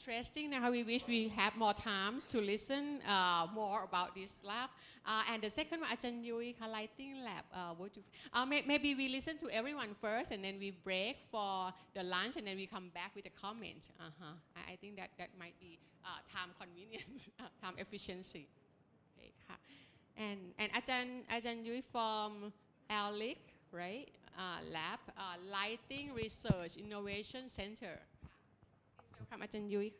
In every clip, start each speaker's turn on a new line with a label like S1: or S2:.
S1: interesting. Now we wish we have more time to listen more about this lab. And the second one, Ajahn Yui, lighting lab. Maybe we listen to everyone first, and then we break for the lunch, and then we come back with a comment. I think that might be time convenience, time efficiency. Okay, and Ajahn Yui from ALIC, right? Lab, Lighting Research Innovation Center. Please welcome Ajahn Yui.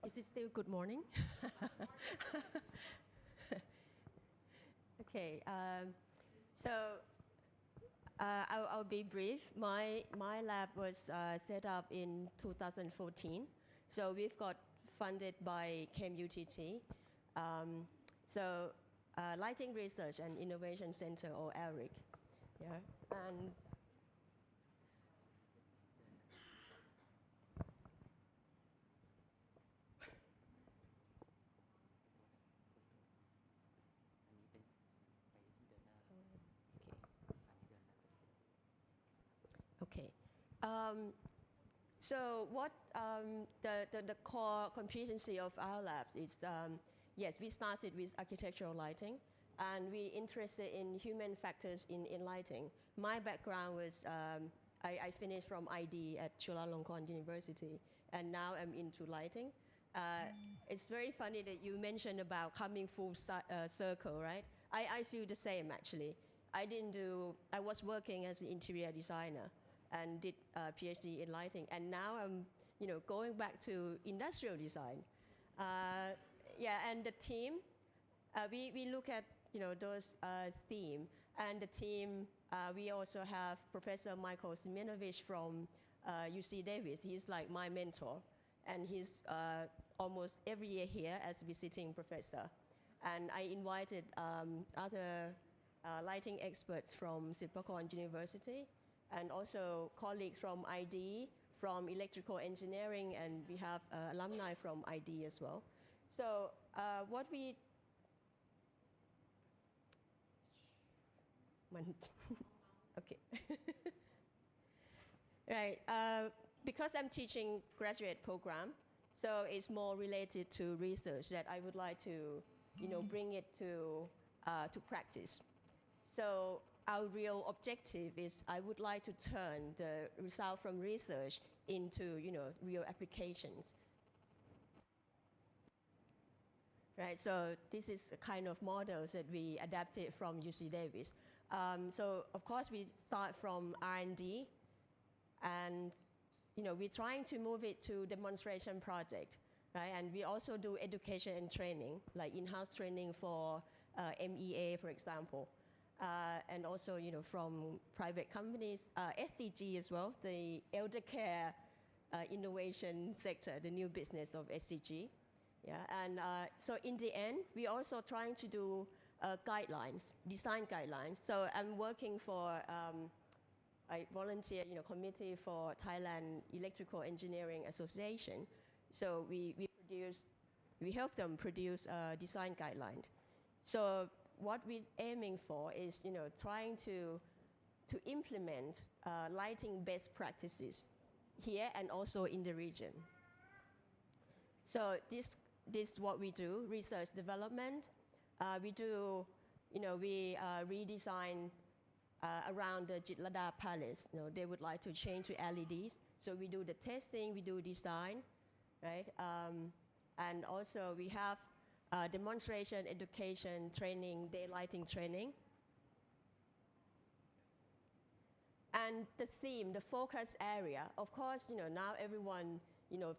S2: Is it still good morning? Okay, so I'll be brief. My lab was set up in 2014. So we've got funded by CAMUTT. Lighting Research and Innovation Center, or ALRIC. Yeah, and okay. So what the core competency of our labs is, yes, we started with architectural lighting, and we interested in human factors in lighting. My background was, I finished from ID at Chulalongkorn University, and now I'm into lighting. It's very funny that you mentioned about coming full circle, right? I feel the same, actually. I was working as an interior designer and did a PhD in lighting, and now I'm, going back to industrial design. Yeah, and the team, we look at, those themes, and the team, we also have Professor Michael Siminovich from UC Davis. He's like my mentor, and he's almost every year here as visiting professor. And I invited other lighting experts from Silpakorn University, and also colleagues from ID, from electrical engineering, and we have alumni from ID as well. So what we... Okay. Right. Because I'm teaching graduate program, so it's more related to research that I would like to, bring it to practice. So our real objective is I would like to turn the result from research into, real applications. Right, so this is a kind of models that we adapted from UC Davis. So of course we start from R&D, and we're trying to move it to demonstration project, right? And we also do education and training, like in-house training for MEA, for example, and also from private companies, SCG as well, the elder care innovation sector, the new business of SCG. Yeah, and so in the end, we're also trying to do guidelines, design guidelines. So I'm working for, I volunteer, committee for Thailand Electrical Engineering Association. So we help them produce a design guideline. So what we're aiming for is, trying to implement lighting best practices here and also in the region. So this is what we do: research development. We do, we redesign around the Jitlada Palace. They would like to change to LEDs. So we do the testing, we do design, right? And also we have demonstration, education, training, daylighting training. And the theme, the focus area, of course, now everyone,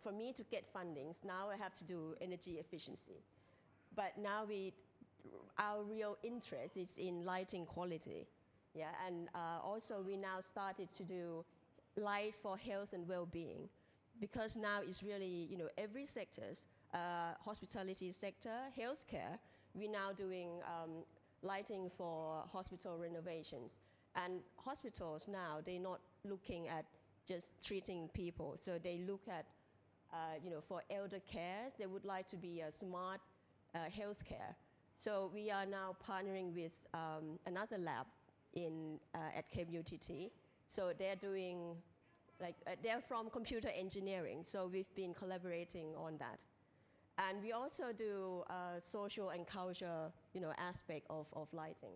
S2: for me to get fundings, now I have to do energy efficiency. But now our real interest is in lighting quality. Yeah, and also we now started to do light for health and well-being, because now it's really, every sectors, hospitality sector, healthcare, we're now doing lighting for hospital renovations. And hospitals now, they're not looking at just treating people. So they look at, for elder care, they would like to be a smart healthcare. So we are now partnering with another lab at CAMUTT. So they're doing they're from computer engineering, so we've been collaborating on that. And we also do social and culture, aspect of lighting.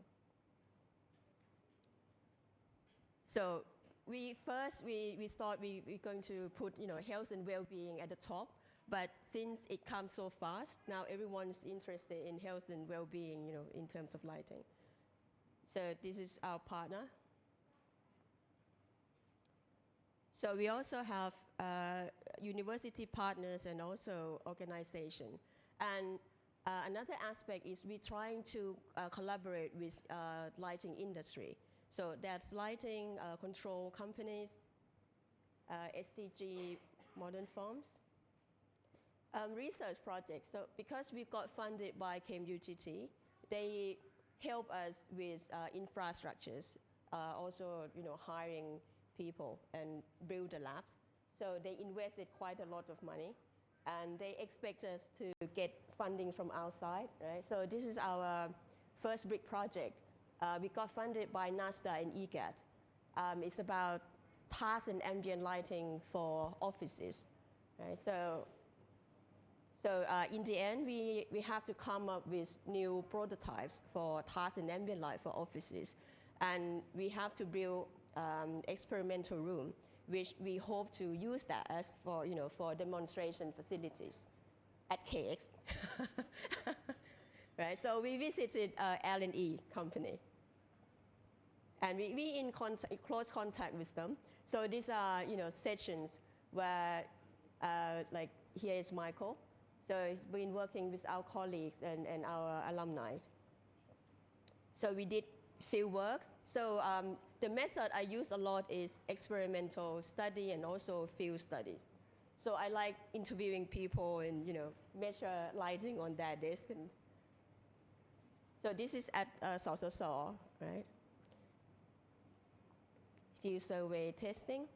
S2: So we thought we're going to put, health and well-being at the top, but since it comes so fast, now everyone's interested in health and well-being, in terms of lighting. So this is our partner. So we also have university partners and also organization. And another aspect is we're trying to collaborate with lighting industry. So that's lighting control companies, SCG modern forms. Research projects. So because we got funded by KMUTT, they help us with infrastructures, also hiring people and build the labs. So they invested quite a lot of money, and they expect us to get funding from outside, right? So this is our first big project. We got funded by NASDA and EGAT. It's about task and ambient lighting for offices, right? So in the end, we have to come up with new prototypes for task and ambient light for offices, and we have to build experimental room, which we hope to use that as for demonstration facilities at KX. Right, so we visited L&E company, and we in close contact with them. So these are sessions where like here is Michael. So he's been working with our colleagues and our alumni. So we did field works. So the method I use a lot is experimental study and also field studies. So I like interviewing people and measure lighting on their desk. And so this is at SoAD, right? Field survey testing.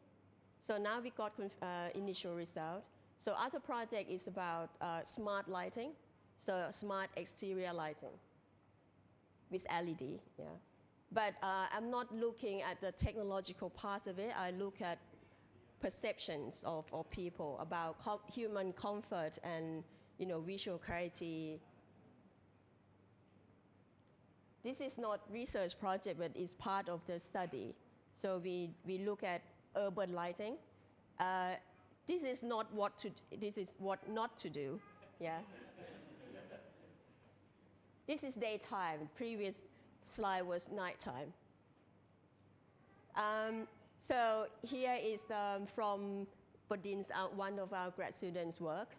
S2: So now we got initial result. So other project is about smart lighting, so smart exterior lighting with LED, yeah. But I'm not looking at the technological parts of it. I look at perceptions of people about human comfort and visual clarity. This is not research project, but it's part of the study. So we look at urban lighting. This is what not to do, yeah. This is daytime. Previous slide was nighttime. So here is from Bodin's, one of our grad students' work.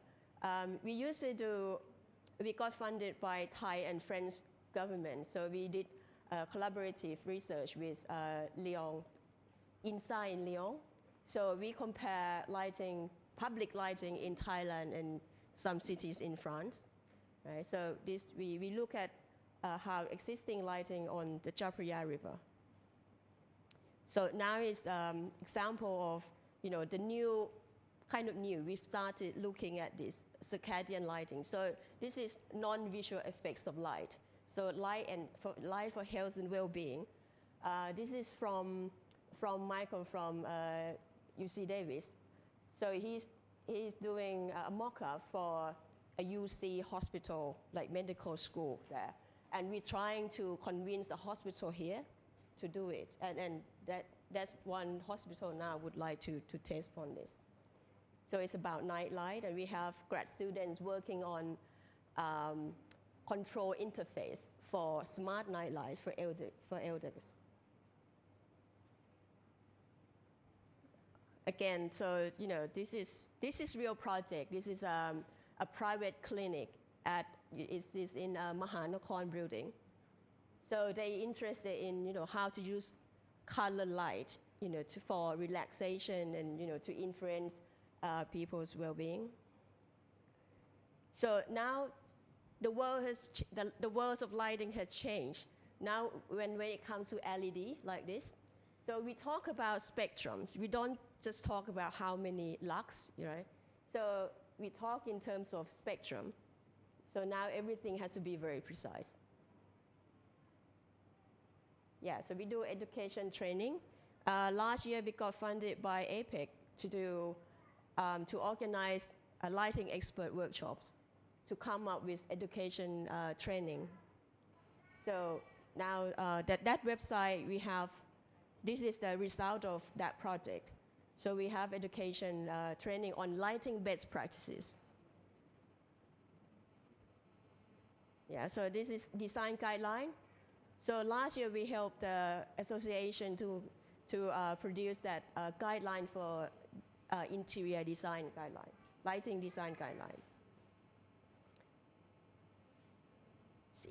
S2: We got funded by Thai and French government, so we did collaborative research with Lyon, inside in Lyon. So we compare lighting, public lighting in Thailand and some cities in France, right? So we look at how existing lighting on the Chao Phraya River. So now is example of the new, we've started looking at this circadian lighting. So this is non-visual effects of light. So light for health and well-being. This is from Michael from UC Davis. So he's doing a mock-up for a UC hospital, like medical school there. And we're trying to convince the hospital here to do it. And that's one hospital now would like to test on this. So it's about night light, and we have grad students working on control interface for smart night lights for elders. Again, so this is real project. This is a private clinic is in Mahanakon building. So they interested in how to use color light for relaxation and to influence people's well-being. So now the world of lighting has changed. Now when it comes to LED like this, so we talk about spectrums. We don't just talk about how many lux, right? So we talk in terms of spectrum. So now everything has to be very precise. Yeah, so we do education training. Last year we got funded by APEC to organize lighting expert workshops, to come up with education training. So now that website we have, this is the result of that project. So we have education training on lighting best practices. Yeah, so this is design guideline. So last year we helped the association to produce that guideline for interior design guideline, lighting design guideline.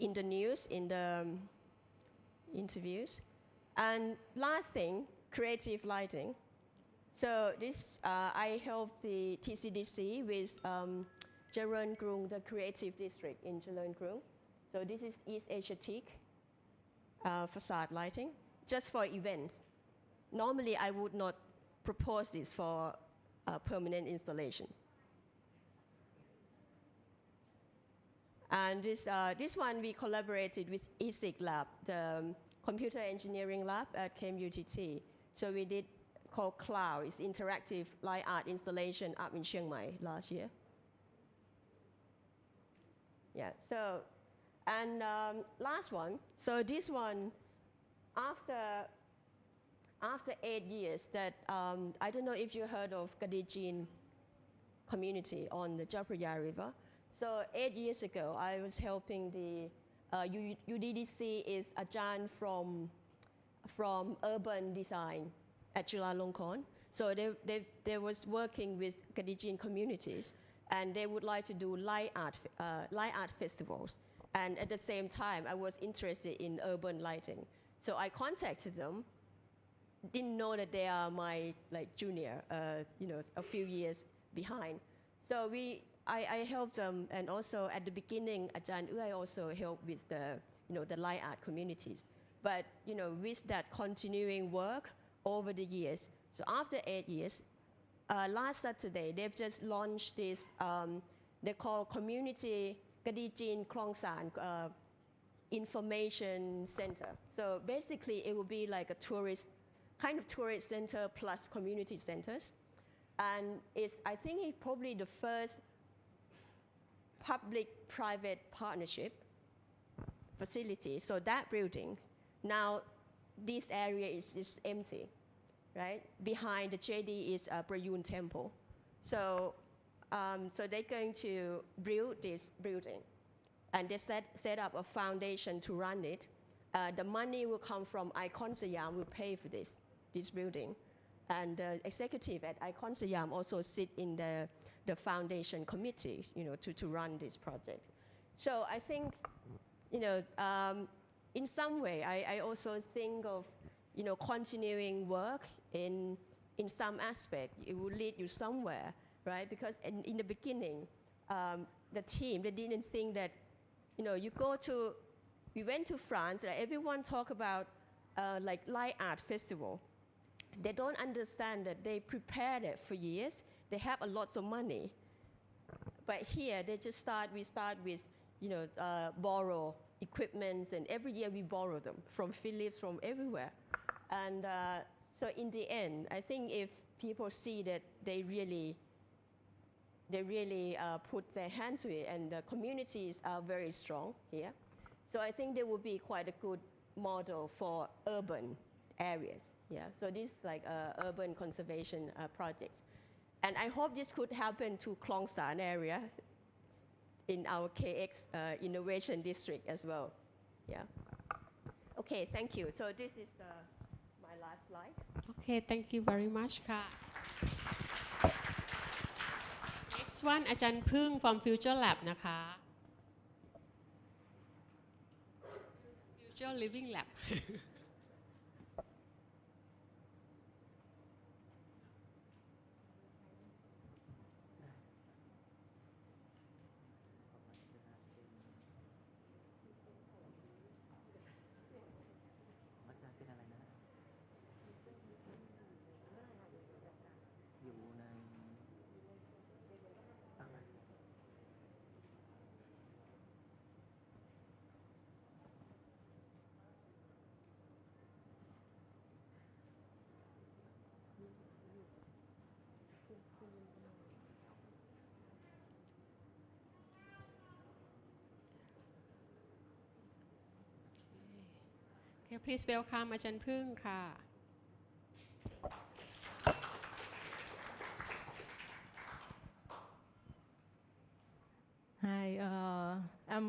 S2: In the news, in the interviews. And last thing, creative lighting. So this, I helped the TCDC with Jalernkrung, the creative district in Jalernkrung. So this is East Asiatic facade lighting, just for events. Normally, I would not propose this for permanent installations. And this one, we collaborated with ESIC Lab, the computer engineering lab at KMUTT. So we did called Cloud, it's interactive light art installation up in Chiang Mai last year. Yeah, so, and last one, so this one, after 8 years that, I don't know if you heard of Kadijin community on the Chao Phraya River. So 8 years ago, I was helping the UDDC is Ajahn from urban design at Chulalongkorn. So they was working with Kadijin communities, and they would like to do light art festivals. And at the same time, I was interested in urban lighting. So I contacted them, didn't know that they are my junior, a few years behind. So I helped them, and also at the beginning, Ajahn Uai also helped with the light art communities. But with that continuing work over the years, so after 8 years, last Saturday they've just launched this. They call Community Kadijin Klongsan Information Center. So basically, it will be like a tourist center plus community centers, and I think it's probably the first public-private partnership facility. So that building, now this area is empty, right? Behind the JD is a Prayun temple. So, so they're going to build this building, and they set up a foundation to run it. The money will come from Icon Siam, will pay for this building. And the executive at Icon Siam also sit in the foundation committee, to run this project. So I think, in some way, I also think of, continuing work in some aspect. It will lead you somewhere, right? Because in the beginning, the team, they didn't think that, we went to France, right? Everyone talk about light art festival. They don't understand that they prepared it for years. They have a lot of money. But here, we start with, borrow equipments, and every year we borrow them from Philips, from everywhere. And so in the end, I think if people see that they really put their hands to it, and the communities are very strong here. So I think there will be quite a good model for urban areas. Yeah, so this is like urban conservation projects. And I hope this could happen to Klongsan area in our KX Innovation District as well. Yeah. Okay, thank you. So this is my last slide.
S1: Okay, thank you very much, Ka. Next one, อาจารย์พึ่ง from Future Lab นะคะ Future Living Lab
S3: ค
S1: please welcome อาจารย์พึ่งค่ะ
S3: Hi, I'm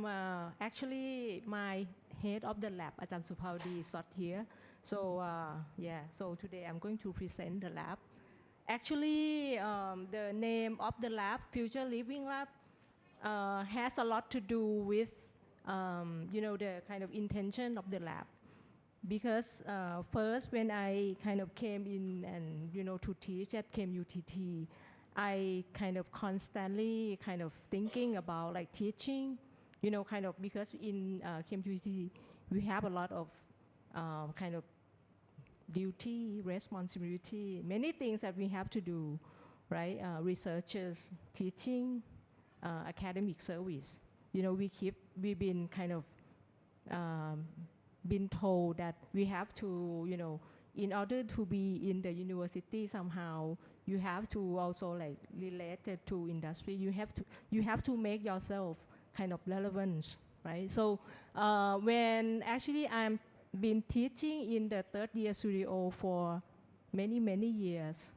S3: actually my head of the lab, Ajahn SOAD is not here. So so today I'm going to present the lab. Actually, the name of the lab, Future Living Lab, has a lot to do with, the kind of intention of the lab. Because first, when I kind of came in and, to teach at KMUTT, I kind of constantly kind of thinking about like teaching, kind of because in KMUTT, we have a lot of kind of duty, responsibility, many things that we have to do, right? Researchers, teaching, academic service. We've been kind of been told that we have to, in order to be in the university somehow, you have to also like related to industry. You have to make yourself kind of relevant, right? So when actually I'm been teaching in the third year studio for many years,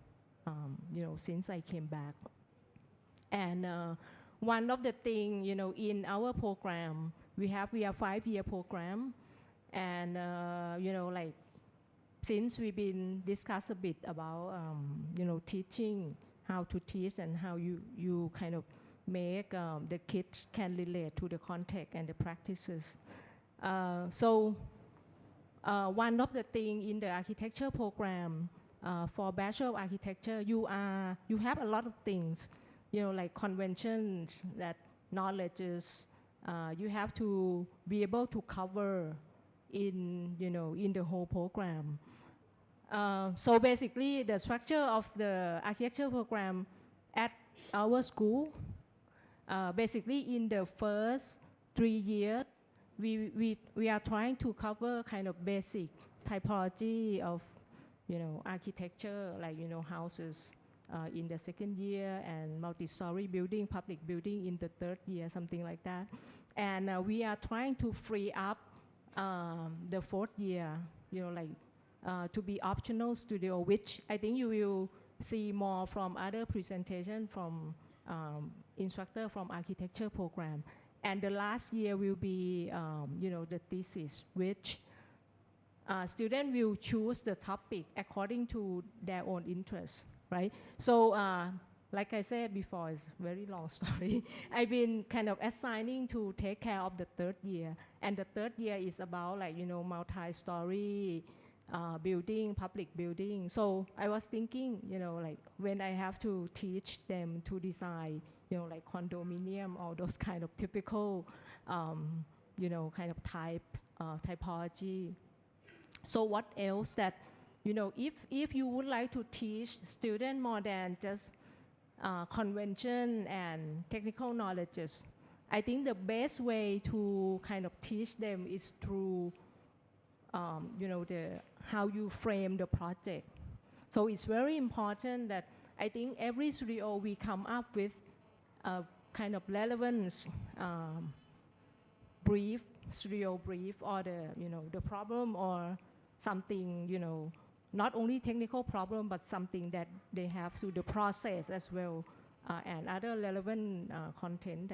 S3: since I came back. And one of the things, in our program, we are 5-year program. And, like, since we've been discussed a bit about, teaching, how to teach and how you kind of make the kids can relate to the context and the practices. So one of the things in the architecture program for Bachelor of Architecture, you have a lot of things, like conventions, that knowledges, you have to be able to cover in the whole program. So basically, the structure of the architecture program at our school, basically in the first 3 years, we are trying to cover kind of basic typology of architecture, like houses in the second year, and multi-story building, public building in the third year, something like that. And we are trying to free up the fourth year, to be optional studio, which I think you will see more from other presentation from instructor from architecture program. And the last year will be, the thesis, which students will choose the topic according to their own interest, right? So, like I said before, it's a very long story. I've been kind of assigning to take care of the third year. And the third year is about like, multi-story building, public building. So I was thinking, like when I have to teach them to design, like condominium, all those kind of typical, kind of typology. So what else that, if you would like to teach students more than just convention and technical knowledges, I think the best way to kind of teach them is through, how you frame the project. So it's very important that I think every studio we come up with a kind of relevant brief, studio brief, or the problem or something, not only technical problem, but something that they have to the process as well, and other relevant content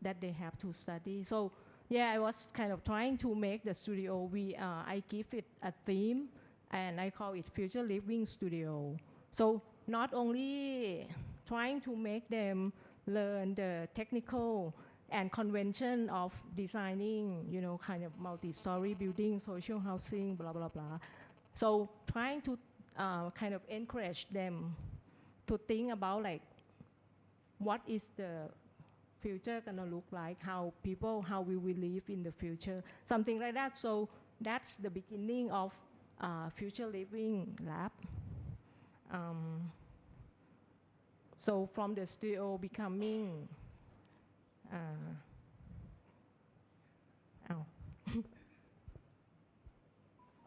S3: that they have to study. So yeah, I was kind of trying to make the studio, I give it a theme, and I call it Future Living Studio. So not only trying to make them learn the technical and convention of designing, kind of multi-story building, social housing, blah, blah, blah. So trying to kind of encourage them to think about like, what is the future gonna look like, how we will live in the future, something like that. So that's the beginning of Future Living Lab. So from the studio becoming,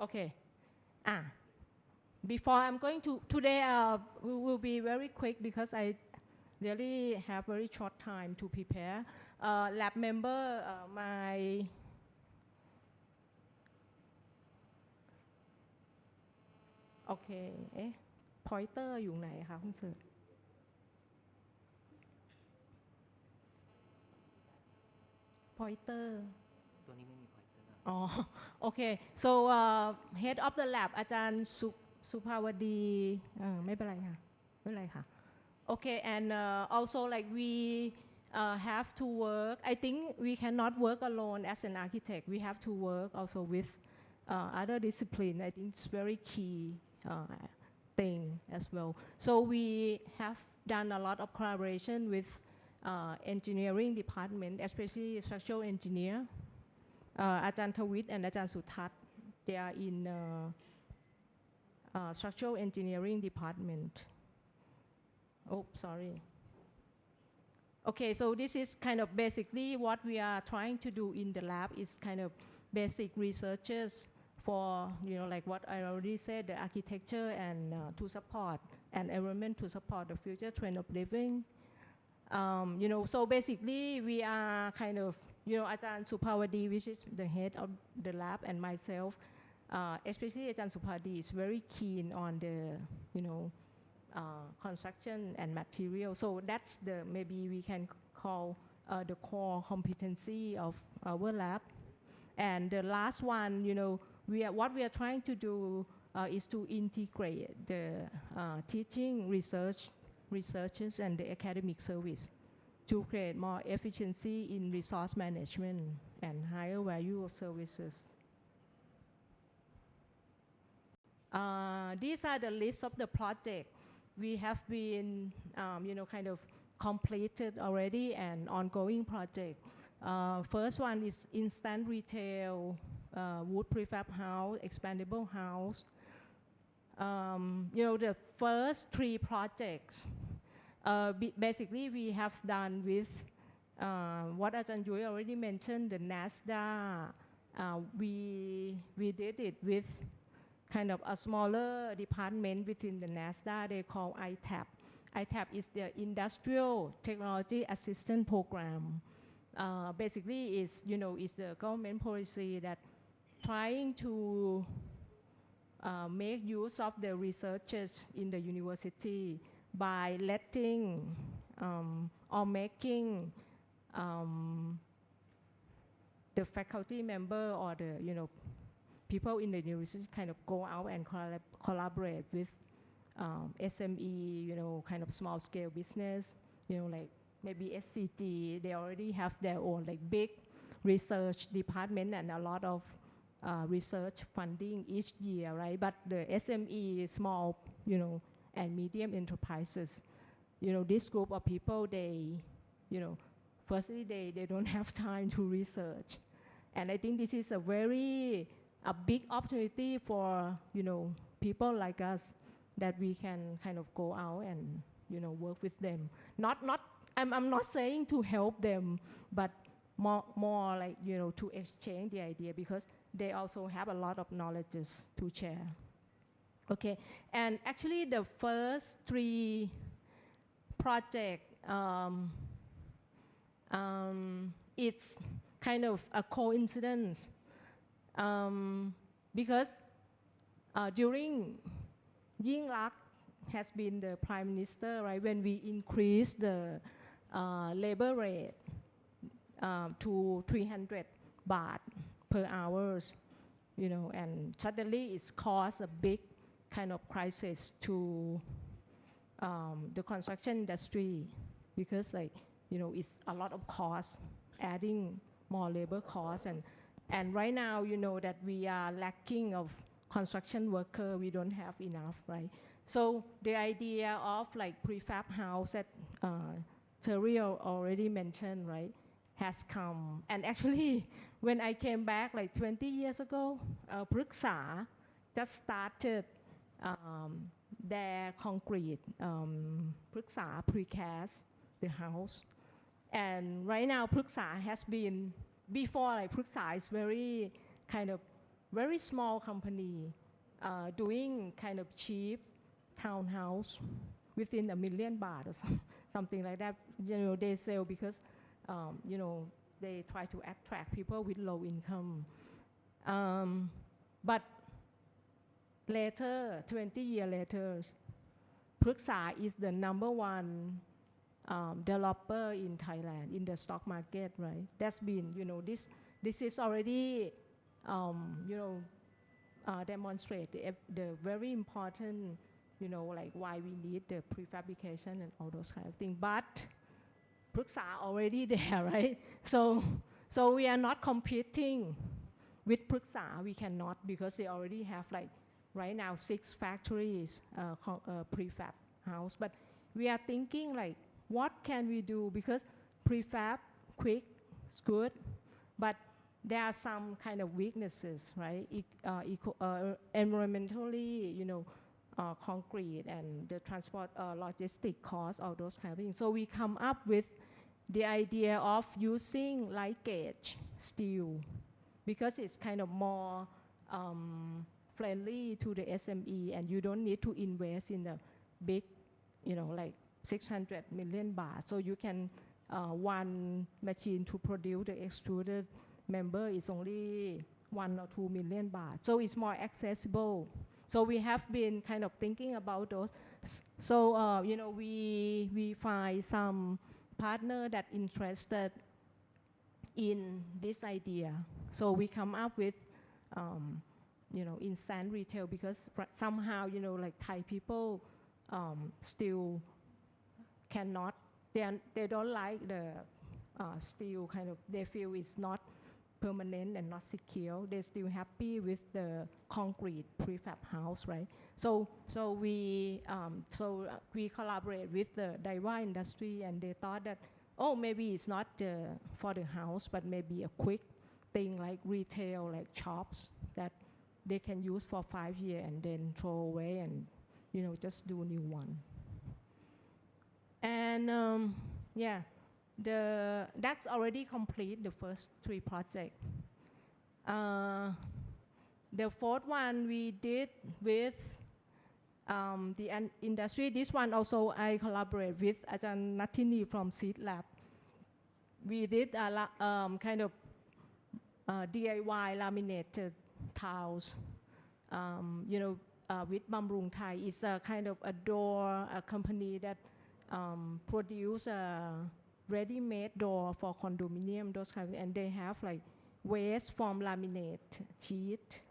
S3: okay. Before I'm going to, today we will be very quick because I really have very short time to prepare. Lab member, my โอเคเอ๊ะ pointer อยู่ไหนคะคุณเสิร์ช pointer
S4: ตัวนี้ไม่มี pointer
S3: อ๋อโอเค so head of the lab อาจารย์สุภาวดีไม่เป็นไรค่ะไม่เป็นไรค่ะ okay and also like we have to work I think we cannot work alone as an architect we have to work also with other discipline I think it's very key thing as well so we have done a lot of collaboration with engineering department especially structural engineerอาจารย์ทวิทย์ and อาจารย์สุทัศน์ they are in structural engineering department oh sorry okay so this is kind of basically what we are trying to do in the lab is kind of basic researches for like what I already said the architecture and to support and environment to support the future trend of living so basically we are kind ofอาจารย์สุภาวดี which is the head of the lab and myself especially อาจารย์สุภาวดี is very keen on the construction and material so that's the maybe we can call the core competency of our lab and the last one what we are trying to do is to integrate the teaching researchers and the academic service to create more efficiency in resource management and higher value of services. These are the list of the projects we have been, kind of completed already and ongoing project. First one is instant retail, wood prefab house, expandable house. The first 3 projects. Basically, we have done with what Ajahn Yui already mentioned, the NASDA. We did it with kind of a smaller department within the NASDA. They call ITAP. ITAP is the Industrial Technology Assistance Program. Basically, is the government policy that trying to make use of the researchers in the university by letting or making the faculty member or the people in the university kind of go out and collaborate with SME, kind of small scale business, like maybe SCG, they already have their own like big research department and a lot of research funding each year, right? But the SME, small, and medium enterprises, this group of people, they, firstly, they don't have time to research. And I think this is a big opportunity for, people like us that we can kind of go out and, work with them. I'm not saying to help them, but more like, to exchange the idea because they also have a lot of knowledge to share. Okay, and actually the first 3 projects, it's kind of a coincidence because during Yingluck has been the prime minister, right? When we increased the labor rate to 300 baht per hours, and suddenly it's caused a big kind of crisis to the construction industry because it's a lot of costs, adding more labor costs and right now that we are lacking of construction worker, we don't have enough, right? So the idea of prefab house that Terry already mentioned, right, has come. And actually, when I came back 20 years ago, Praksha just started their concrete Praksha precast the house. And right now, Praksha has been, before Praksha is very small company doing kind of cheap townhouse within 1 million baht or something like that. They sell because, they try to attract people with low income. But later, 20 years later, Pruksa is the number one developer in Thailand in the stock market, right? That's been, this is already, demonstrate the very important, like why we need the prefabrication and all those kind of things. But Pruksa already there, right? So we are not competing with Pruksa. We cannot, because they already have like right now 6 factories, prefab house. But we are thinking like, what can we do? Because prefab, quick, it's good, but there are some kind of weaknesses, right? Environmentally, concrete and the transport, logistic costs, all those kind of things. So we come up with the idea of using light gauge steel, because it's kind of more friendly to the SME, and you don't need to invest in a big, like 600 million baht. So you can, one machine to produce the extruded member is only 1 or 2 million baht. So it's more accessible. So we have been kind of thinking about those. So, we find some partner that interested in this idea. So we come up with, instant retail, because somehow, like Thai people still cannot, they don't like the steel kind of, they feel it's not permanent and not secure. They're still happy with the concrete prefab house, right? So we collaborate with the Daiwa industry, and they thought that, oh, maybe it's not for the house, but maybe a quick thing like retail, like shops that they can use for 5 years and then throw away and, just do a new one. And yeah, that's already complete, the first 3 projects. The 4th one we did with the industry. This one also I collaborate with Ajahn Natini from SEAD Lab. We did a kind of DIY laminated tiles, with Bamrung Thai. It's a kind of a door, a company that produce a ready-made door for condominium, those kind of, and they have like waste from laminate sheet,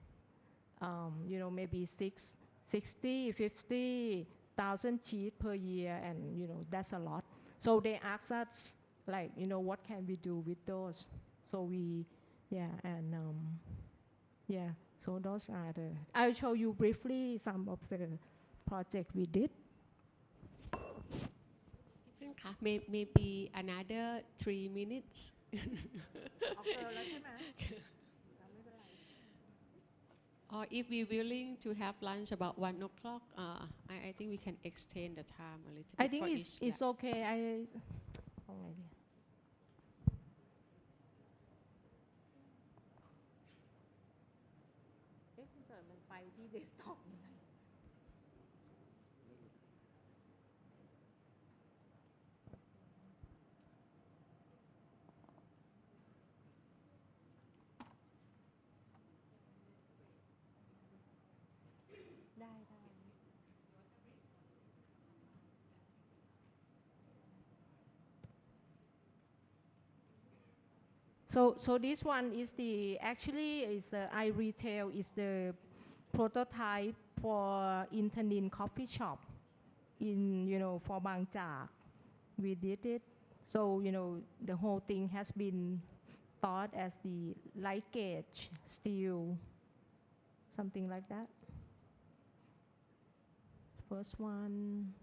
S3: maybe 50,000 sheets per year, and that's a lot. So they asked us like, what can we do with those? So we, so those are the, I'll show you briefly some of the projects we did.
S1: Maybe another 3 minutes. Or if we're willing to have lunch about 1 o'clock, I think we can extend the time a little bit.
S3: I think it's okay. So this one is iRetail is the prototype for Internin coffee shop in, for Bang Jak. We did it. So, the whole thing has been thought as the light gauge steel, something like that. First one.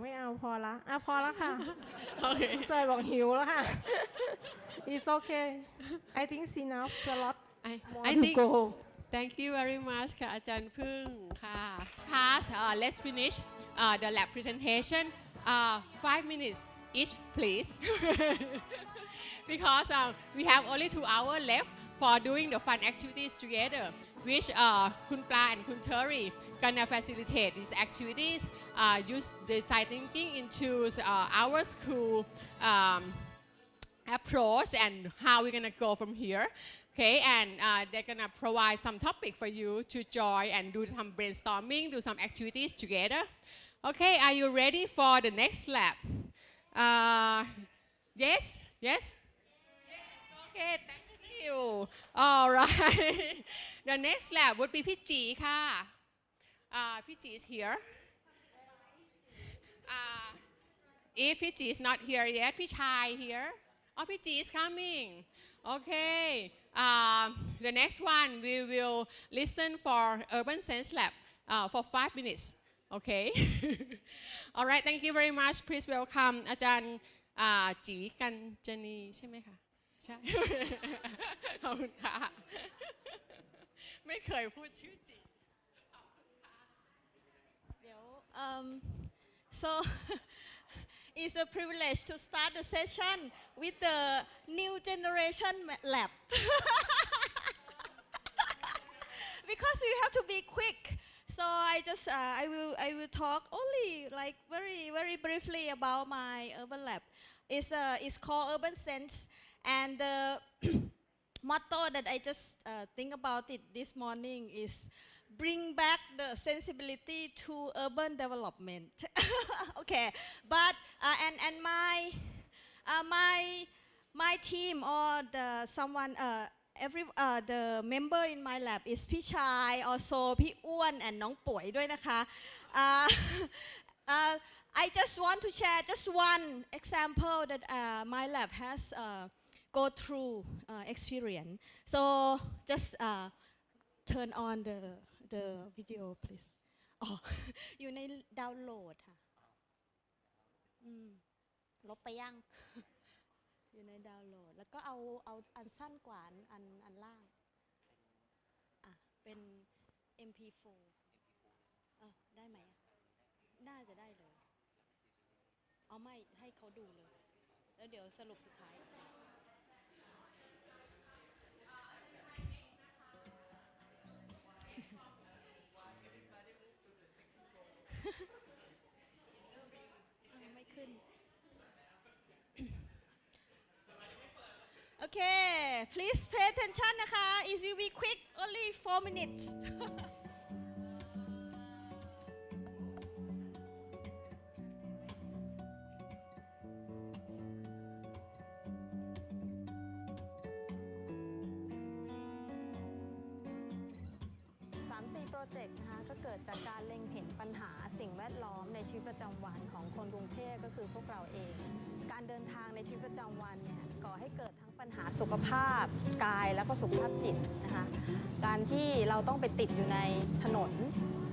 S3: ไม่เอาพอละพอละค่ะจอยบอกหิวแล้วค่ะ It's okay. I think it's enough. It's a lot more to go.
S1: Thank you very much ค่ะอาจารย์พึ่งค่ะ Let's finish the lab presentation. 5 minutes each, please. Because we have only 2 hours left for doing the fun activities together, which Kun Pla and Kun Terry gonna facilitate these activities, use design thinking into our school approach and how we're gonna go from here. Okay, and they're gonna provide some topic for you to join and do some brainstorming, do some activities together. Okay, are you ready for the next lab? Yes? Yes? Okay, thank you. All right. The next lab would be พี่จีค่ะ พี่จี is here. If พี่จี is not here yet, พี่ชาย here. Oh, พี่จี is coming. Okay. The next one, we will listen for urban sense lab for 5 minutes. Okay. All right. Thank you very much. Please welcome อาจารย์จีกัญจนีใช่ไหมคะใช่ ขอบคุณค่ะ ไม่เคยพูดชื่อจี
S5: So it's a privilege to start the session with the new generation lab. Because we have to be quick. So I will talk only like very briefly about my urban lab. It's called Urban Sense, and the motto that I just think about it this morning is bring back the sensibility to urban development. Okay, but and my team or the member in my lab is พี่ชาย also พี่อ้วน and น้องป่วยด้วยนะคะ I just want to share just one example that my lab has go through experience. So just turn on the video, please. อ๋อ อยู่ในดาวน์โหลดค่ะลบไปยัง อยู่ในดาวน์โหลด แล้วก็เอาอันสั้นกว่าอันล่างเป็น MP4 ได้ไหมน่าจะได้เลยเอาไม่ให้เขาดูเลยแล้วเดี๋ยวสรุปสุดท้ายไม่ขึ้น Okay, please pay attention นะคะ It will be quick, only 4 minutes. 3-4 โปรเจกต์นะคะก็เกิดจากการเล็งเห็นปัญหาสิ่งแวดล้อมในชีวิตประจำวันของคนกรุงเทพก็คือพวกเราเอง การเดินทางในชีวิตประจำวันเนี่ยก่อให้เกิดทั้งปัญหาสุขภาพกายแล้วก็สุขภาพจิตนะคะการที่เราต้องไปติดอยู่ในถนน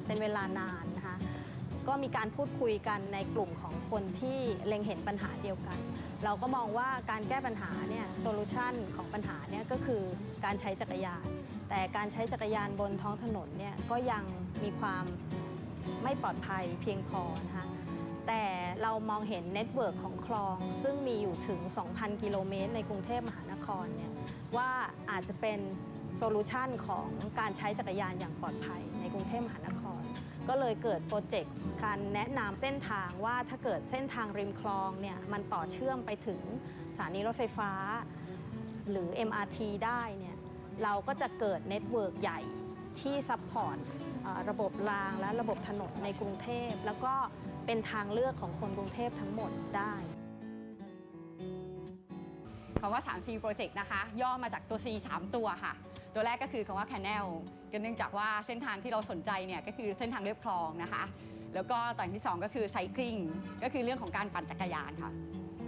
S5: เป็นเวลานานนะคะก็มีการพูดคุยกันในกลุ่มของคนที่เล็งเห็นปัญหาเดียวกันเราก็มองว่าการแก้ปัญหาเนี่ยโซลูชันของปัญหาเนี่ยก็คือการใช้จักรยานแต่การใช้จักรยานบนท้องถนนเนี่ยก็ยังมีความไม่ปลอดภัยเพียงพอนะคะแต่เรามองเห็นเน็ตเวิร์กของคลองซึ่งมีอยู่ถึง 2,000 กิโลเมตรในกรุงเทพมหานครเนี่ยว่าอาจจะเป็นโซลูชันของการใช้จักรยานอย่างปลอดภัยในกรุงเทพมหานครก็เลยเกิดโปรเจกต์การแนะนำเส้นทางว่าถ้าเกิดเส้นทางริมคลองเนี่ยมันต่อเชื่อมไปถึงสถานีรถไฟฟ้าหรือ MRT ได้เนี่ยเราก็จะเกิดเน็ตเวิร์กใหญ่ที่ซัพพอร์ตระบบรางและระบบถนนในกรุงเทพแล้วก็เป็นทางเลือกของคนกรุงเทพทั้งหมดได้
S6: คำว่า 3C Project นะคะย่อมาจากตัว C 3 ตัวค่ะตัวแรกก็คือคำว่า Canal ก็เนื่องจากว่าเส้นทางที่เราสนใจเนี่ยก็คือเส้นทางเรียบคลองนะคะแล้วก็ต่ออย่างที่2ก็คือ Cycling ก็คือเรื่องของการปั่นจักรยานค่ะ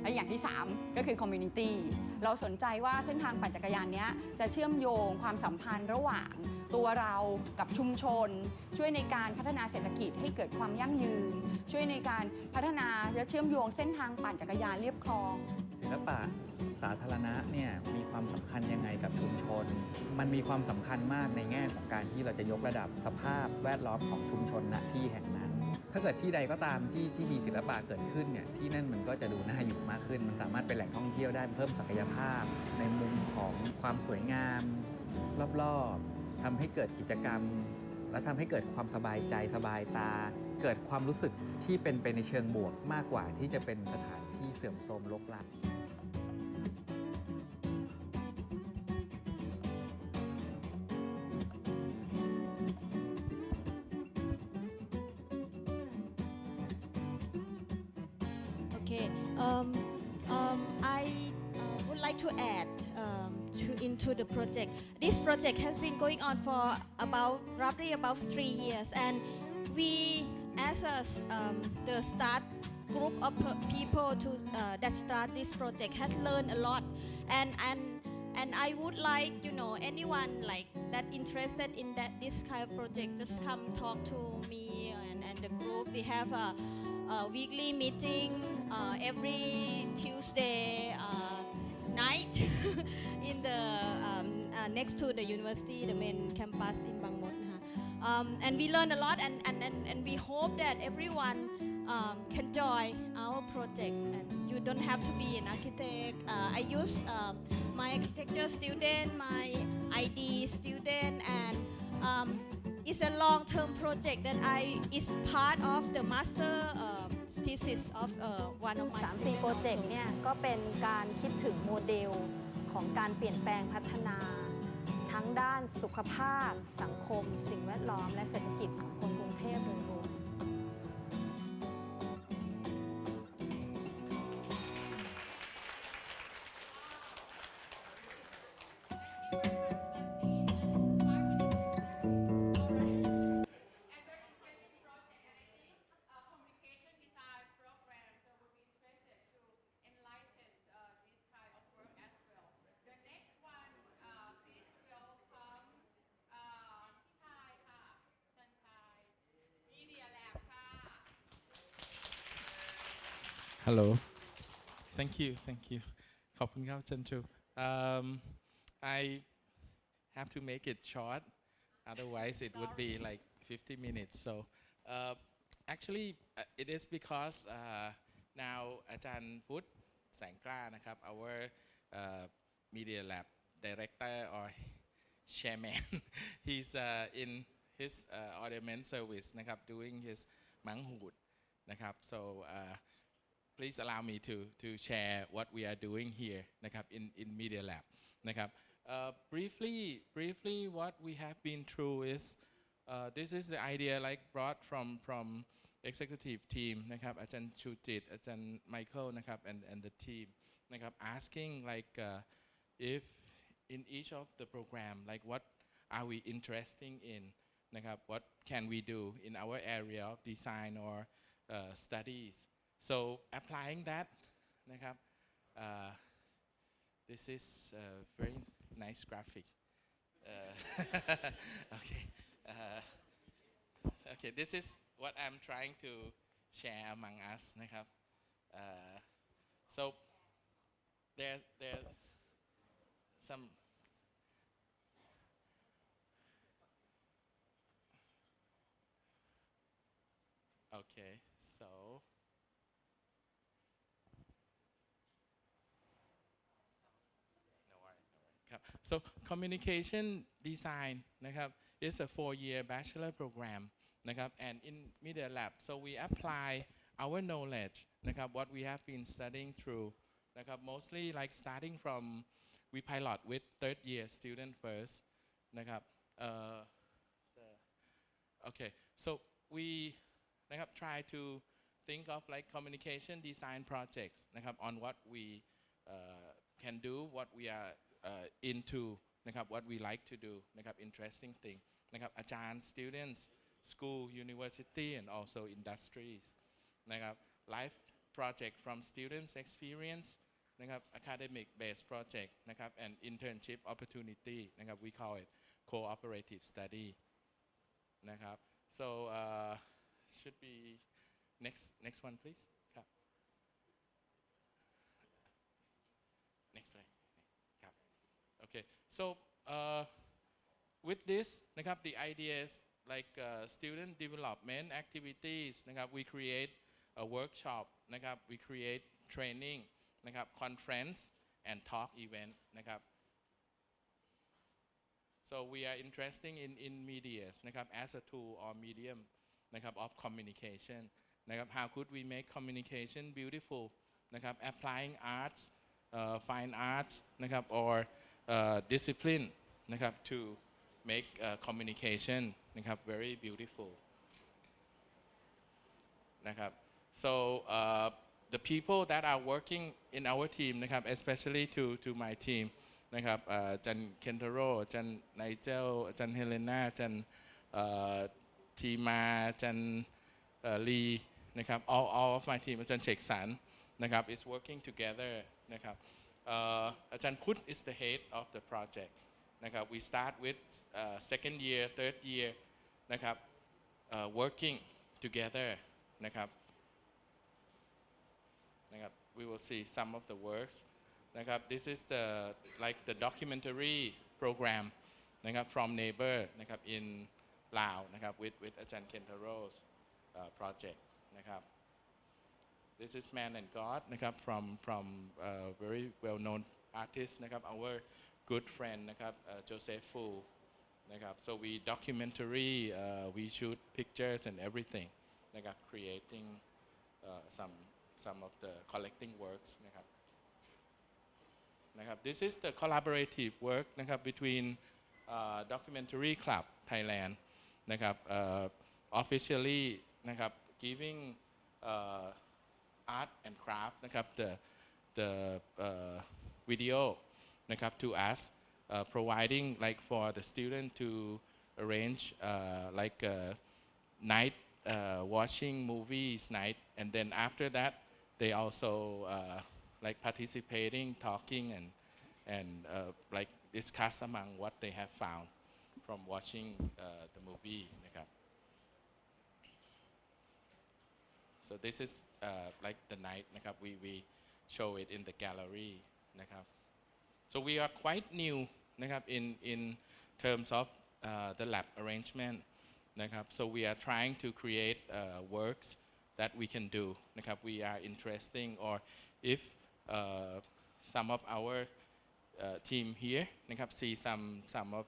S6: และอย่างที่3ก็คือ Community เราสนใจว่าเส้นทางปั่นจักรยานนี้จะเชื่อมโยงความสัมพันธ์ระหว่างตัวเรากับชุมชนช่วยในการพัฒนาเศรษฐกิจให้เกิดความยั่งยืนช่วยในการพัฒนาและเชื่อมโยงเส้นทางปั่นจักรยานเรียบคลอง
S7: ศิลปะสาธารณะเนี่ยมีความสำคัญยังไงกับชุมชนมันมีความสำคัญมากในแง่ของการที่เราจะยกระดับสภาพแวดล้อมของชุมชนณที่แห่งนั้นถ้า าเกิดที่ใดก็ตามที่มีศิลปะเกิดขึ้นเนี่ยที่นั่นมันก็จะดูน่าอยู่มากขึ้นมันสามารถเป็นแหล่งท่องเที่ยวได้เพิ่มศักยภาพในมุมของความสวยงามรอบๆทำให้เกิดกิจกรรมและทำให้เกิดความสบายใจสบายตาเกิดความรู้สึกที่เป็นไปในเชิงบวกมากกว่าที่จะเป็นสถานที่เสื่อมโทรมรกร้าง
S8: Okay, I would like to add into the project. This project has been going on for roughly about 3 years, and we, as the start group of people that start this project, has learned a lot, and I would like anyone like that interested in this kind of project, just come talk to me and the group. We have a weekly meeting every Tuesday night in the next to the university, the main campus in Bangmot. And we learn a lot, and we hope that everyone can join our project. And you don't have to be an architect. I use my architecture student, my ID student, and it's a long-term project that is part of the master thesis of one of my
S5: 3-4 โปรเจกต์เนี่ยก็เป็นการคิดถึงโมเดลของการเปลี่ยนแปลงพัฒนาทั้งด้านสุขภาพสังคมสิ่งแวดล้อมและเศรษฐกิจของคนกรุงเทพโดยรวม
S9: Hello. Thank you. ขอบคุณครับจันจู I have to make it short, otherwise it would be like 50 minutes. So actually it is because now อาจารย์พุทธแสงกล้านะครับ our media lab director or chairman he's in his ornament service นะครับ doing his มังหูดนะครับ so please allow me to share what we are doing here นะครับ in media lab นะครับ briefly what we have been through is this is the idea like brought from executive team นะครับอาจารย์ชูจิตอาจารย์ไมเคิลนะครับ and the team นะครับ asking like if in each of the program like what are we interested in นะครับ what can we do in our area of design or studies so applying that นะครับ this is a very nice graphic okay okay this is what I'm trying to share among us นะครับ so there's some okay so so communication design นะครับ is a 4-year bachelor program นะครับ and in media lab so we apply our knowledge นะครับ what we have been studying through นะครับ mostly like starting from we pilot with 3rd year student first นะครับ okay so we นะครับ try to think of like communication design projects นะครับ on what we can do what we are into นะครับ what we like to do นะครับ interesting thing นะครับอาจารย์ students school university and also industries นะครับ life project from students experience นะครับ academic based project นะครับ and internship opportunity นะครับ we call it cooperative study นะครับ so should be next one please ครับ next slide Okay, so with this นะครับ the idea is like student development activities นะครับ we create a workshop นะครับ we create training นะครับ conference and talk event นะครับ so we are interested in media นะครับ as a tool or medium นะครับ of communication นะครับ how could we make communication beautiful นะครับ applying arts fine arts นะครับ or discipline นะครับ to make communication นะครับ very beautiful นะครับ so the people that are working in our team นะครับ especially to my team นะครับจันเคนทาโร่จันไนเจลจันเฮเลนาจันทีมาจันลีนะครับ all of my team อาจารย์เชกสันนะครับ is working together นะครับอาจารย์พุทธ is the head of the project นะครับ we start with second year third year นะครับworking together นะครับ we will see some of the works นะครับ this is the like the documentary program นะครับ from neighbor นะครับ in Lao นะครับ with อาจารย์ Kentaro's project นะครับ this is Man and God นะครับ from very well known artist นะครับ our good friend นะครับ Joseph Fu นะครับ so we documentary we shoot pictures and everything นะครับ creating some of the collecting works นะครับ this is the collaborative work นะครับ between documentary club Thailand นะครับ officially นะครับ giving art and craft นะครับ the video นะครับ to us providing like for the student to arrange like night watching movies night and then after that they also like participating talking and like discuss among what they have found from watching the movie นะครับ so this is like the night นะครับ we show it in the gallery นะครับ so we are quite new นะครับ in terms of the lab arrangement นะครับ so we are trying to create works that we can do นะครับ we are interesting or if some of our team here นะครับ see some of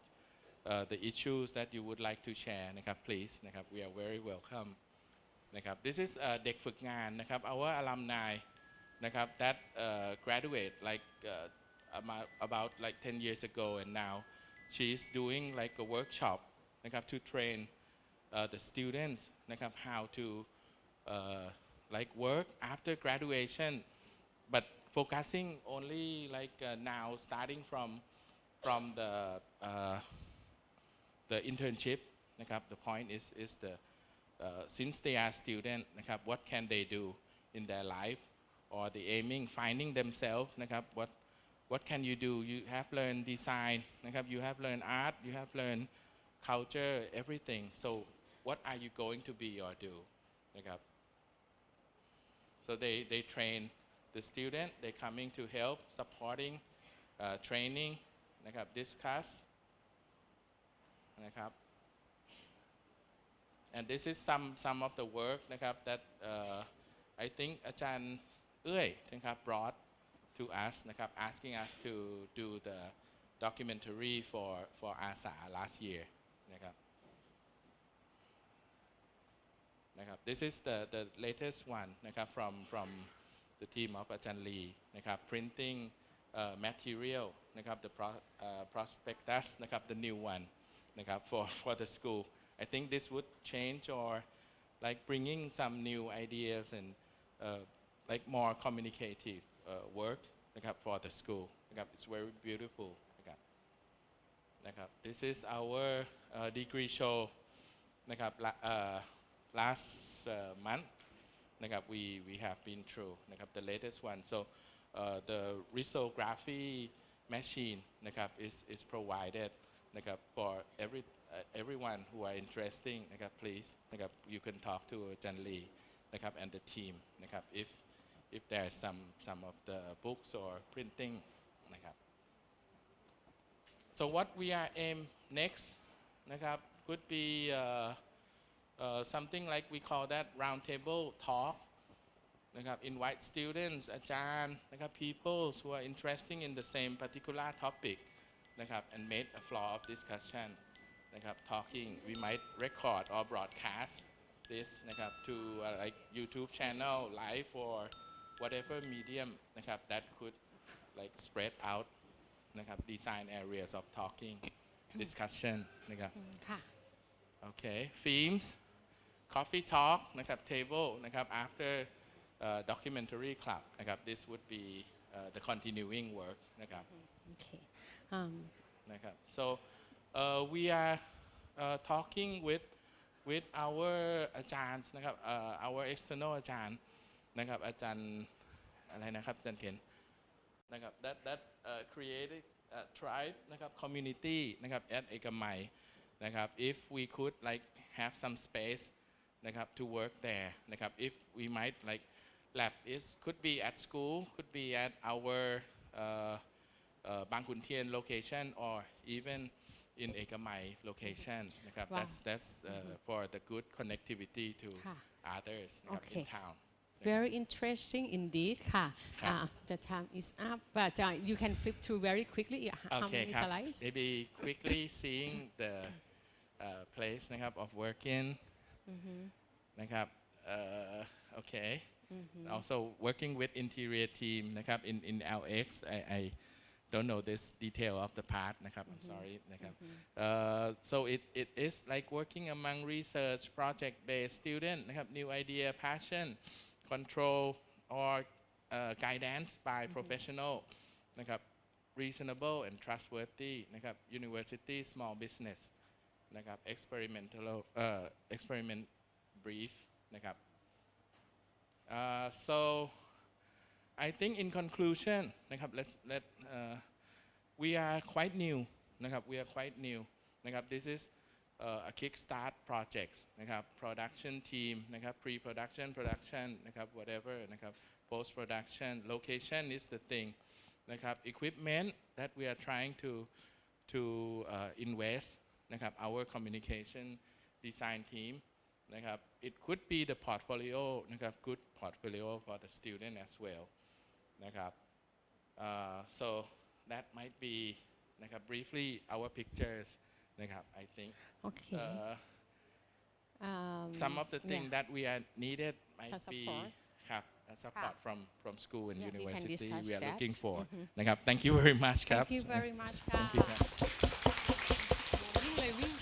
S9: the issues that you would like to share นะครับ please นะครับ we are very welcome นะครับ this is เด็กฝึกงานนะครับ our alumni นะครับ that graduate like about like 10 years ago and now she's doing like a workshop นะครับ to train the students นะครับ how to like work after graduation but focusing only like now starting from the internship นะครับ the point is the since they are student นะครับ what can they do in their life or the aiming finding themselves นะครับ what can you do you have learned design นะครับ you have learned art you have learned culture everything so what are you going to be or do นะครับ so they train the student they coming to help supporting training นะครับ discuss นะครับ and this is some of the work นะครับ that I think อาจารย์เอื้อยนะครับ brought to us นะครับ asking us to do the documentary for ASA last year นะครับ this is the latest one นะครับ from the team of อาจารย์ลีนะครับ printing material นะครับ the prospectus นะครับ the new one นะครับ for the school I think this would change or like bringing some new ideas and like more communicative work นะครับ for the school นะครับ it's very beautiful นะครับ this is our degree show นะครับ last month นะครับ we have been through นะครับ the latest one so the lithography machine นะครับ is provided นะครับ for everyone who are interesting นะครับ please นะครับ you can talk to Jan Lee นะครับ and the team นะครับ if there is some of the books or printing นะครับ so what we are aim next นะครับ could be something like we call that roundtable talk นะครับ invite students อาจารย์นะครับ people who are interested in the same particular topic นะครับ and make a floor of discussion นะครับ talking we might record or broadcast this นะครับ to like YouTube channel live or whatever medium นะครับ that could like spread out นะครับ design areas of talking discussion นะครับ
S1: ค่ะ
S9: okay themes coffee talk นะครับ table นะครับ after documentary club นะครับ this would be the continuing work นะครับ
S1: okay
S9: นะครับ so we are talking with our อาจารย์นะครับ our external อาจารย์นะครับ อาจารย์อะไรนะครับ อาจารย์เขียนนะครับ that created tribe นะครับ community นะครับ at เอกมัยนะครับ if we could like have some space นะครับ to work there นะครับ if we might like lab is could be at school could be at our Bang Khun Thien location or even in เอกมัย location นะครับ that's for the good connectivity to others นะครับ in town
S1: very interesting indeed ค่ะ the time is up but you can flip through very quickly how many slides
S9: maybe quickly seeing the place นะครับ of working นะครับ okay also working with interior team นะครับ in LX I don't know this detail of the part นะครับ I'm sorry นะครับ so it is like working among research project based student นะครับ new idea passion control or guidance by professional นะครับ reasonable and trustworthy นะครับ university small business นะครับ experiment brief นะครับ so I think in conclusion นะครับ we are quite new นะครับ we are quite new นะครับ this is a kickstart project นะครับ production team นะครับ pre-production production นะครับ whatever นะครับ post production location is the thing นะครับ equipment that we are trying to invest นะครับ our communication design team นะครับ it could be the portfolio นะครับ good portfolio for the student as well นะครับ so that might be นะครับ briefly our pictures นะครับ I think
S1: okay
S9: some of the things that we are needed might
S1: some
S9: be
S1: support.
S9: ครับ support from school and
S1: Yeah, we can
S9: university
S1: discuss
S9: we are
S1: that.
S9: looking for นะครับ thank you very much ครับ
S1: thank you very much ค่ะ
S9: Thank you ครับ
S1: วิ่งเลยวิ่ง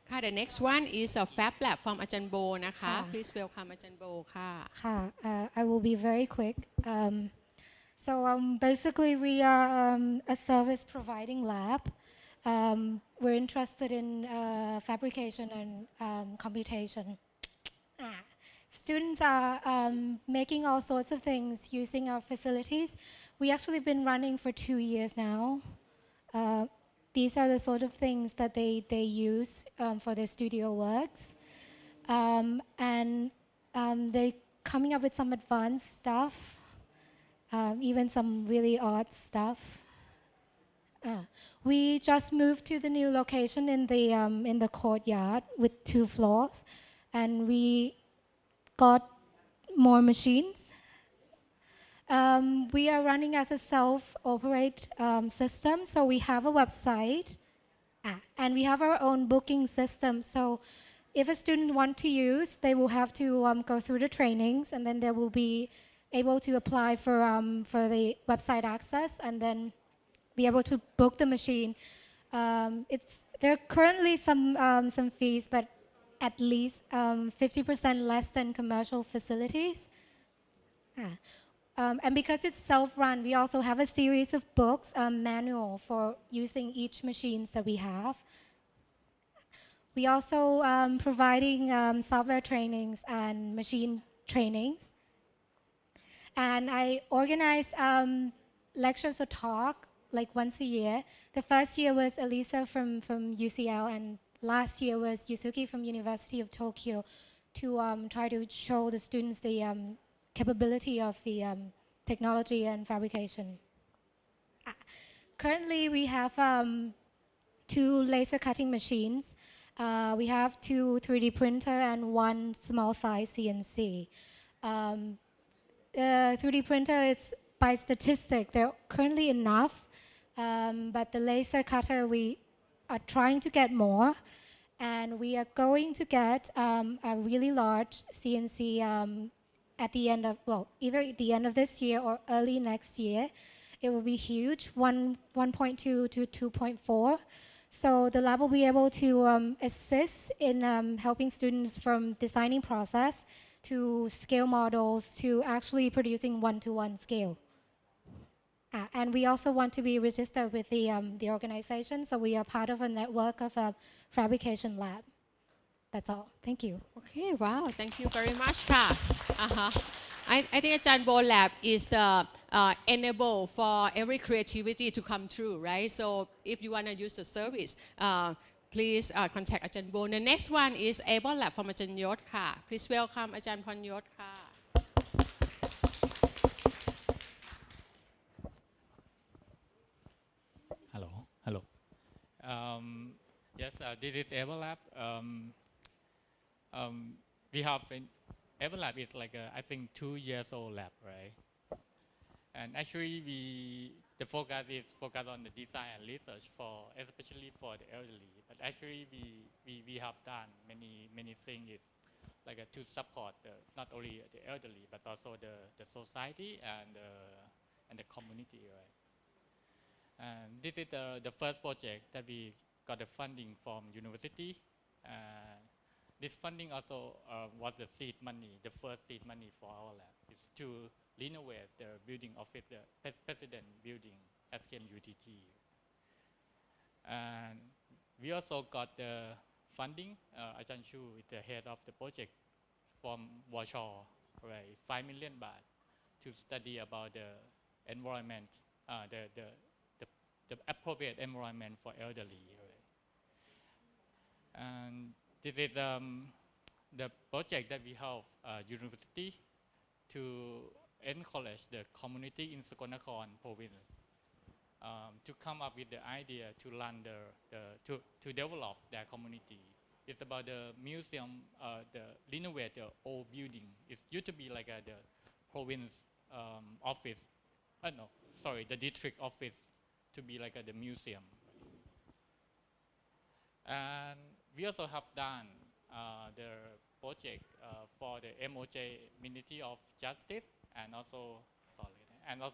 S1: ค่ะ the next one is a fab lab from อาจารย์โบนะคะ please welcome อาจารย์โบค่ะ
S10: ค่ะ I will be very quick so basically we are a service providing lab we're interested in fabrication and computation students are making all sorts of things using our facilities we actually been running for 2 years now these are the sort of things that they use for their studio works. And they're coming up with some advanced stuff, even some really odd stuff. We just moved to the new location in the courtyard with 2 floors, and we got more machines. We are running as a self-operate system, so we have a website and we have our own booking system. So if a student wants to use, they will have to go through the trainings and then they will be able to apply for the website access and then be able to book the machine. There are currently some fees, but at least 50% less than commercial facilities. And because it's self-run, we also have a series of books, manual for using each machines that we have. We also providing software trainings and machine trainings. And I organize lectures or talk like once a year. The first year was Elisa from UCL, and last year was Yusuki from University of Tokyo to try to show the students capability of the technology and fabrication. Currently, we have 2 laser cutting machines. We have 2 3D printer and 1 small size CNC. 3D printer, it's by statistic, they're currently enough, but the laser cutter, we are trying to get more, and we are going to get a really large CNC at the end of, well, either at the end of this year or early next year. It will be huge, 1.2 to 2.4. So the lab will be able to assist in helping students from designing process to scale models to actually producing one-to-one scale. And we also want to be registered with the organization, so we are part of a network of a fabrication lab. That's all. Thank you.
S1: Okay, wow, thank you very much ค่ะ I think อาจารย์ Bo Lab is the enable for every creativity to come true, right? So if you want to use the service, please contact อาจารย์ Bo. The next one is Able Lab from อาจารย์ยศค่ะ Please welcome อาจารย์พรยศค่ะ
S11: Hello. Yes, this is EVALab. We have EVALab is like I think 2 years old lab, right? And actually, the focus is focused on the design and research for, especially for the elderly. But actually, we have done many things like to support not only the elderly but also the society and the community, right? And this is the first project that we got the funding from university. This funding also was the seed money, the first seed money for our lab. It's to renovate the building office, the president building at UTT. And we also got the funding. Ajahn Chu is the head of the project from Warsaw, right? 5 million baht to study about the environment, the appropriate environment for elderly. Right? And this is the project that we help university to encourage the community in Sakonnakhon province to come up with the idea to run to develop their community. It's about the museum, the renovate the old building. It used to be like the province office. No, sorry, the district office to be like the museum. And we also have done the project for the MOJ, Ministry of Justice, and also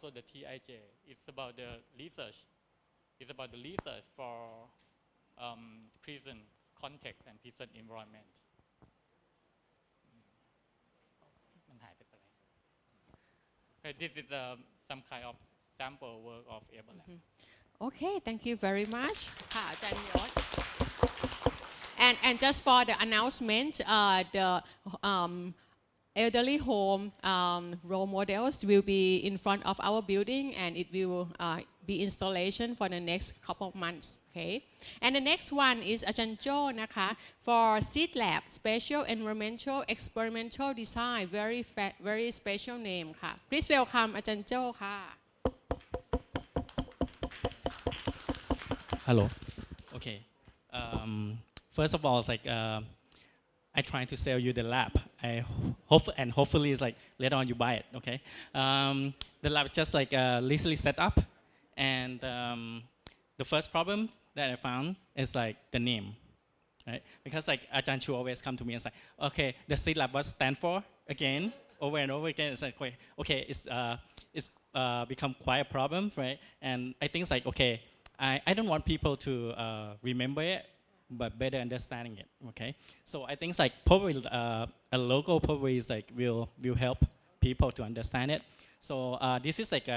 S11: the TIJ. It's about the research. It's about the research for prison context and prison environment. This is some kind of sample work of EVALab.
S1: Okay, thank you very much ค่ะ อาจารย์ยศ and just for the announcement, the elderly home role models will be in front of our building, and it will be installation for the next couple of months. Okay, and the next one is อาจารย์โจ้นะคะ for SEED Lab Special Environmental Experimental Design, very special name ค่ะ Please welcome อาจารย์โจ้ค่ะ
S12: Hello. Okay. First of all, it's like I trying to sell you the lab. I hope and hopefully it's like later on you buy it. Okay. The lab is just like recently set up, and the first problem that I found is like the name, right? Because like Ajahn Chu always come to me and say, okay, the SEED Lab what stand for again, over and over again. It's like okay, it's become quite a problem, right? And I think it's like okay. I don't want people to remember it, but better understanding it. Okay, so I think it's like probably a logo probably is like will help people to understand it. So this is like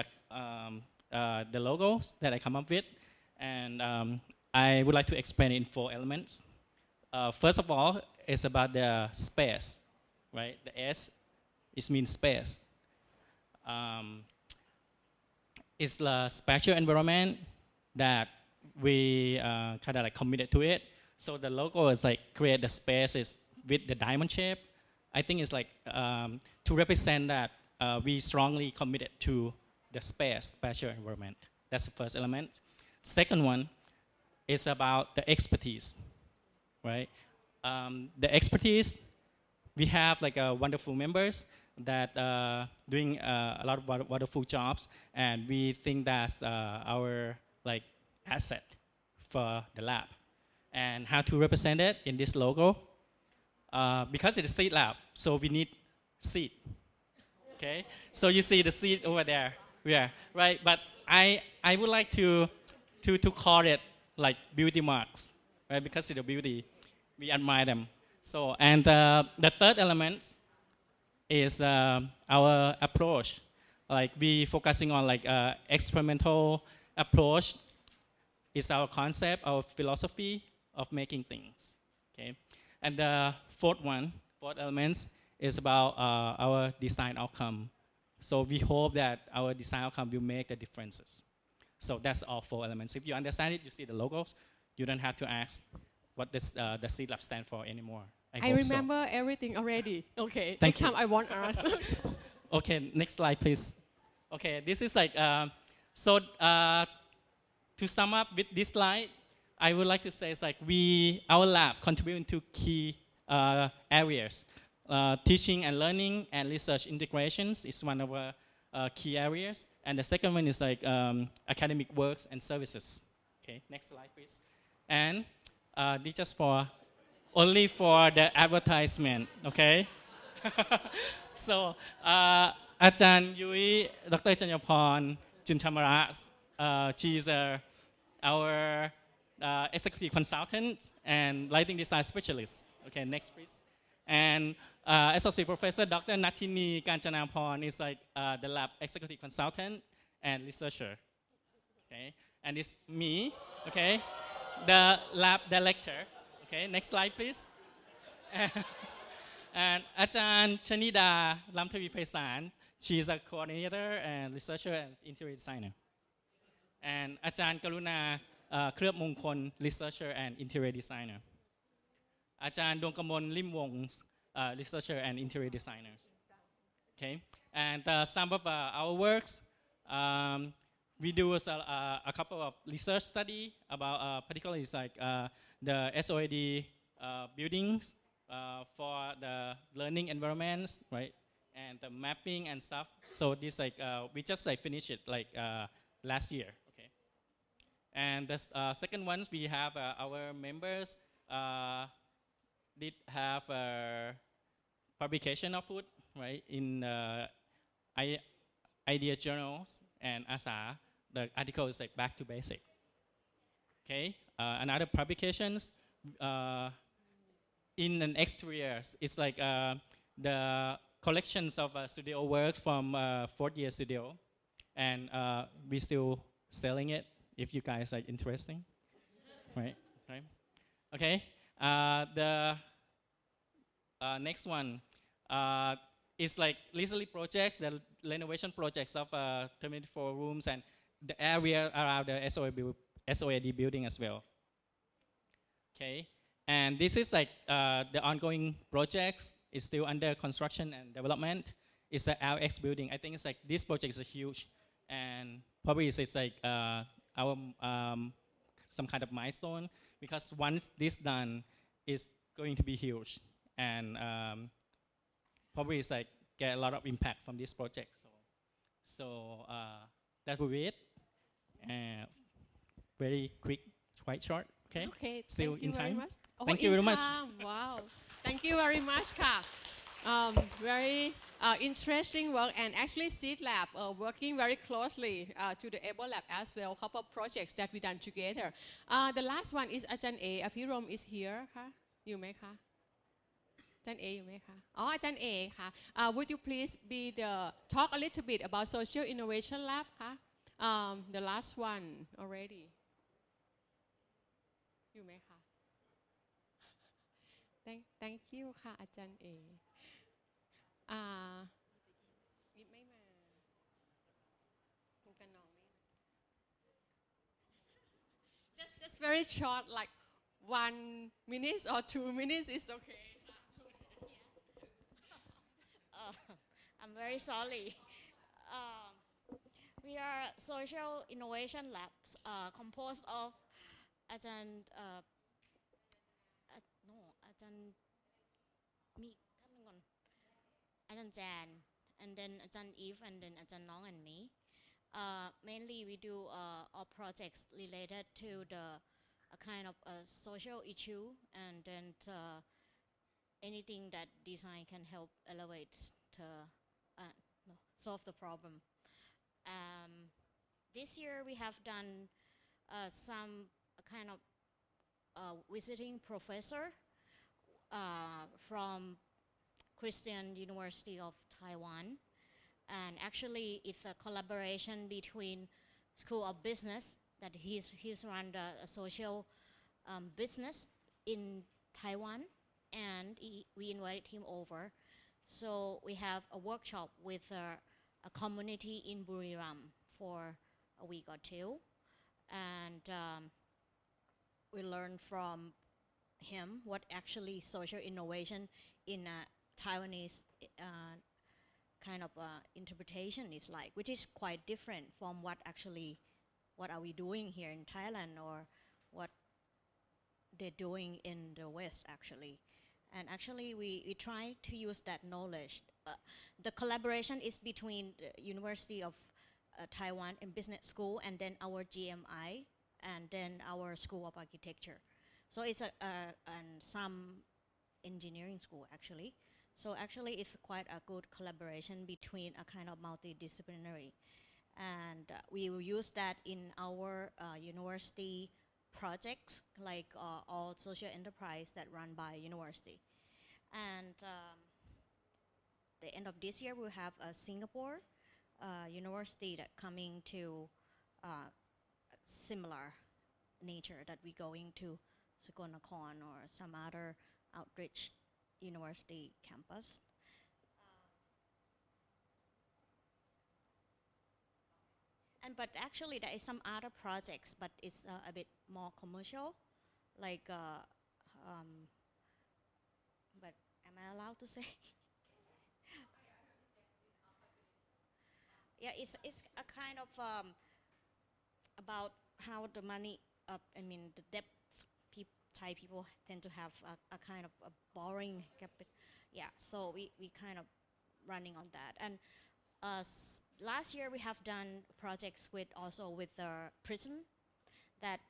S12: the logos that I come up with, and I would like to explain it in 4 elements. First of all, it's about the space, right? The S, it means space. It's the spatial environment that we kind of like committed to it. So the logo is like create the spaces with the diamond shape. I think it's like to represent that we strongly committed to the spatial environment. That's the first element. Second one is about the expertise, right? The expertise, we have like wonderful members that doing a lot of wonderful jobs, and we think that's our like asset for the lab. And how to represent it in this logo? Because it's a seed lab, so we need seed. Okay, so you see the seed over there, yeah, right? But I would like to call it like beauty marks, right? Because it's a beauty, we admire them. So, and the third element is our approach. Like we focusing on like experimental approach is our concept, our philosophy of making things. Okay, and the fourth element is about our design outcome. So we hope that our design outcome will make the differences. So that's all 4 elements. If you understand it, you see the logos. You don't have to ask what this, the seed lab stand for anymore. I
S1: remember everything already. Okay,
S12: Thank
S1: next
S12: you.
S1: time I won't ask.
S12: Okay, next slide, please. Okay, this is like, so to sum up with this slide, I would like to say it's like our lab contributing to key areas. Teaching and learning and research integrations is one of our key areas. And the second one is like academic works and services. Okay, next slide, please. And this just only for the advertisement, okay? So, อาจารย์ยุ้ย Dr. Chanyaporn Juntamara, she's our executive consultant and lighting design specialist. Okay, next please. And Associate Professor Dr. Natini Kanchanaporn is like the lab executive consultant and researcher. Okay, and it's me, okay, the lab director. Okay, next slide please. And Ajahn Chanida Lamtavi Paisan, she's a coordinator and researcher and interior designer. And Ajahn Karuna Kreup Mongkon, researcher and interior designer. Ajahn Dongkamon Limwong, researcher and interior designers. Okay, and some of our works, we do a couple of research study about particularly like the SOAD buildings for the learning environments, right? And the mapping and stuff. So this like we just like finished it like last year. Okay. And the second ones we have our members did have publication output, right? In idea journals and ASA, the article is like back to basic. Okay. Another publications in an exteriors, it's like the collections of studio works from 4th year studio, and we still selling it if you guys are interested, right? Right. Okay. The next one is like recently projects, the renovation projects of 24 rooms and the area around the SOAD building as well. Okay, and this is like the ongoing projects is still under construction and development. It's the LX building. I think it's like this project is huge, and probably it's like our some kind of milestone, because once this done, it's going to be huge, and probably it's like get a lot of impact from this project. So that will be it. Very quick, quite short. Okay.
S1: Okay.
S12: Still
S1: thank you
S12: in time.
S1: very much. Oh,
S12: Thank you very much.
S1: Wow. Thank you very much, Ka. Very interesting work, and actually SEED Lab working very closely to the Able Lab as well. A couple of projects that we done together. The last one is Ajahn A. Apirom is here. Ka? You may ka? Ajahn A, you may ka? Oh, Ajahn A. Ka. Would you please talk a little bit about Social Innovation Lab? Ka? The last one already. You may ka? Thank you ค่ะอาจารย์เอไม่มาคุณกันน้องไม่มา just very short, like 1 minute or 2 minutes is okay.
S13: I'm very sorry. We are social innovation labs composed of อาจารย์no อาจารย์มีท่านหนึ่งก่อนอาจารย์แจน and then อาจารย์ Eve and then อาจารย์น้อง and me. Mainly we do all projects related to the kind of social issue and then anything that design can help elevate to solve the problem. This year we have done some kind of visiting professor from Christian University of Taiwan, and actually it's a collaboration between School of Business that he's run the social business in Taiwan, and we invited him over. So we have a workshop with a community in Buriram for a week or two, and we learned from him what actually social innovation in a Taiwanese kind of interpretation is like, which is quite different from what are we doing here in Thailand or what they're doing in the West actually. And actually we try to use that knowledge. The collaboration is between the University of Taiwan and Business School and then our GMI and then our School of Architecture. So it's some engineering school actually. So actually it's quite a good collaboration between a kind of multidisciplinary. And we will use that in our university projects like all social enterprise that run by university. And the end of this year we'll have a Singapore university that coming to similar nature that we going to Sakonnakorn or some other outreach university campus. But actually there is some other projects, but it's a bit more commercial, like but am I allowed to say? Yeah, it's a kind of about how the money, I mean the debt Thai people tend to have a kind of a borrowing capital. Yeah, so we kind of running on that. And last year we have done projects with also with the prison that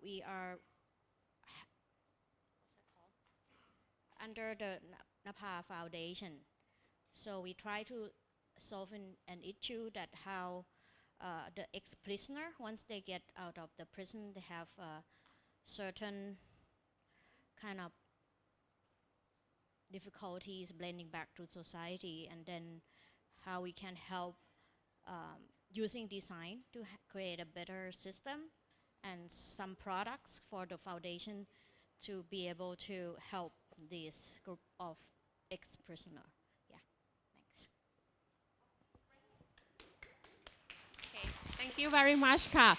S13: we are under the Napa Foundation. So we try to solve an issue that how the ex-prisoner, once they get out of the prison, they have certain kind of difficulties blending back to society, and then how we can help using design to create a better system and some products for the foundation to be able to help this group of ex-prisoner. Yeah, thanks.
S1: Okay, thank you very much ค่ะ